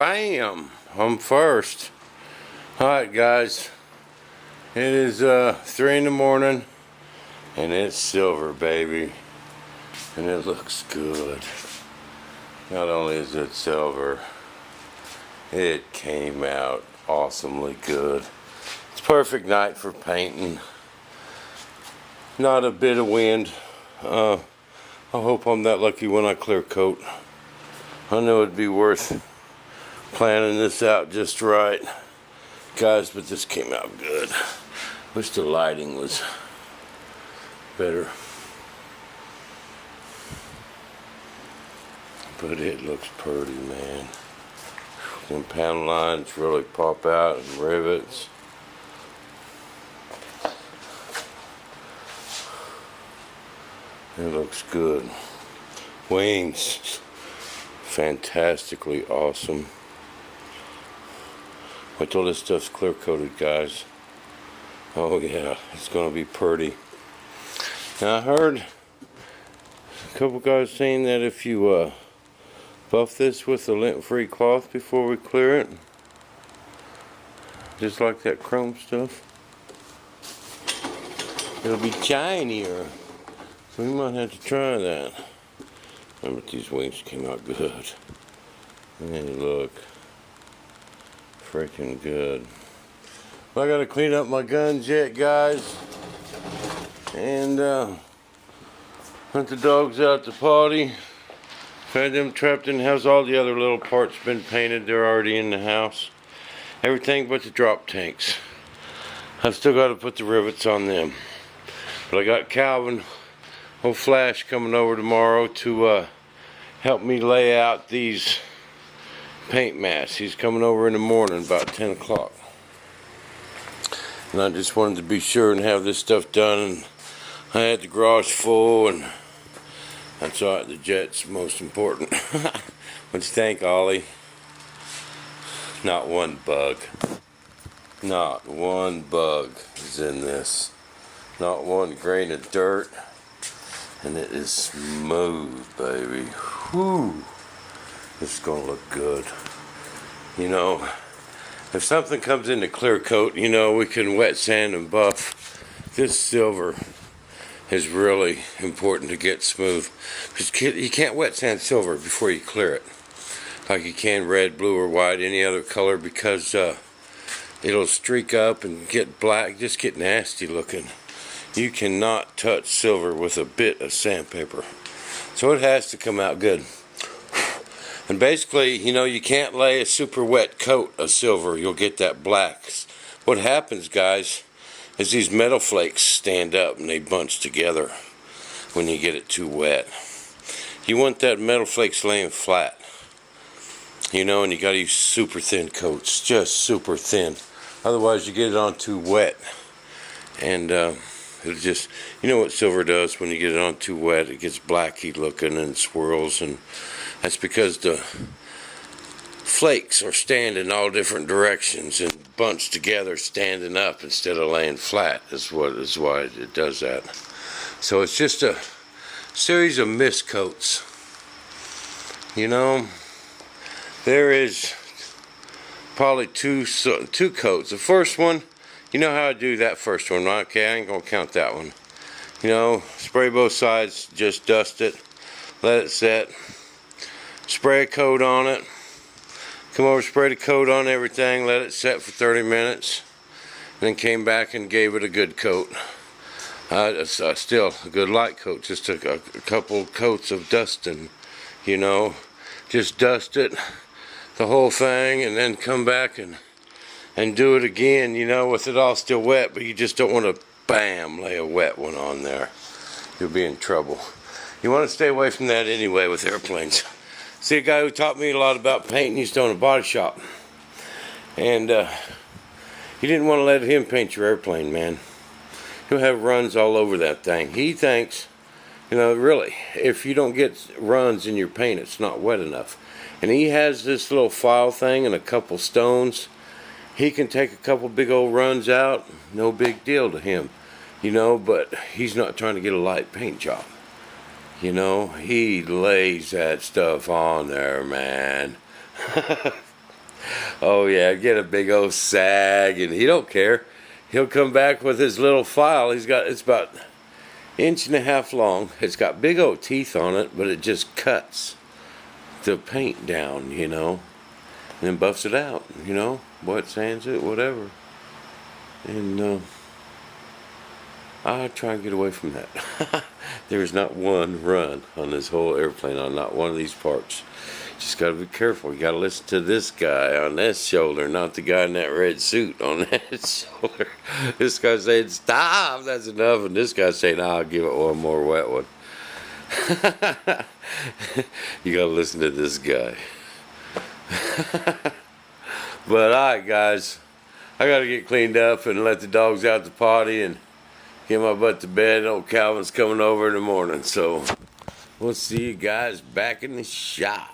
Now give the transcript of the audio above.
Bam! I'm first. Alright guys, it is 3 in the morning and it's silver, baby, and it looks good. Not only is it silver, it came out awesomely good. It's a perfect night for painting. Not a bit of wind. I hope I'm that lucky when I clear coat. I know it'd be worth planning this out just right, guys, but this came out good. Wish the lighting was better, but it looks pretty, man. When panel lines really pop out and rivets. It looks good. Wings, fantastically awesome. Wait till this stuff's clear coated, guys. Oh yeah, it's gonna be pretty. Now I heard a couple guys saying that if you buff this with a lint-free cloth before we clear it, just like that chrome stuff, it'll be shinier. So we might have to try that. But these wings came out good. And they look freaking good. Well, I gotta clean up my guns yet, guys. And let the dogs out to potty. Had them trapped in the house. All the other little parts been painted. They're already in the house. Everything but the drop tanks. I've still got to put the rivets on them. But I got Calvin, old Flash, coming over tomorrow to help me lay out these paint masks. He's coming over in the morning about 10 o'clock. And I just wanted to be sure and have this stuff done. And I had the garage full, and that's alright, the jet's most important. What'd you think, Ollie? Not one bug. Not one bug is in this. Not one grain of dirt. And it is smooth, baby. Whew. This is gonna look good. You know, if something comes into clear coat, you know, we can wet sand and buff. This silver is really important to get smooth. Because you can't wet sand silver before you clear it, like you can red, blue, or white, any other color, because it'll streak up and get black, just get nasty looking. You cannot touch silver with a bit of sandpaper. So it has to come out good. And basically, you know, you can't lay a super wet coat of silver. You'll get that black. What happens, guys, is these metal flakes stand up and they bunch together when you get it too wet. You want that metal flakes laying flat. You know, and you gotta use super thin coats, just super thin. Otherwise you get it on too wet. And it'll just, you know what silver does when you get it on too wet? It gets blacky looking and swirls, and that's because the flakes are standing all different directions and bunched together, standing up instead of laying flat. Is why it does that. So it's just a series of mist coats. You know, there is probably two coats. The first one, you know how I do that first one, right? Okay, I ain't gonna count that one. You know, spray both sides, just dust it, let it set, spray a coat on it, come over, spray the coat on everything, let it set for 30 minutes, and then came back and gave it a good coat. Still a good light coat, just a couple coats of dusting, you know. Just dust it, the whole thing, and then come back and do it again, you know, with it all still wet, but you just don't want to, bam, lay a wet one on there. You'll be in trouble. You want to stay away from that anyway with airplanes. See, a guy who taught me a lot about painting, he's doing a body shop. And you didn't want to let him paint your airplane, man. He'll have runs all over that thing. He thinks, you know, really, if you don't get runs in your paint, it's not wet enough. And he has this little file thing and a couple stones. He can take a couple big old runs out, no big deal to him, you know, but he's not trying to get a light paint job. You know, he lays that stuff on there, man. Oh yeah, get a big old sag, and he don't care. He'll come back with his little file. It's about 1.5 inches long. It's got big old teeth on it, but it just cuts the paint down, you know, and then buffs it out, you know, wet sands it, whatever. And I try and get away from that. There's not one run on this whole airplane on not one of these parts. Just gotta be careful. You gotta listen to this guy on this shoulder, not the guy in that red suit on that shoulder. This guy saying, stop, that's enough. And this guy saying, I'll give it one more wet one. You gotta listen to this guy. But alright guys, I gotta get cleaned up and let the dogs out the potty and get my butt to bed. Old Calvin's coming over in the morning, so we'll see you guys back in the shop.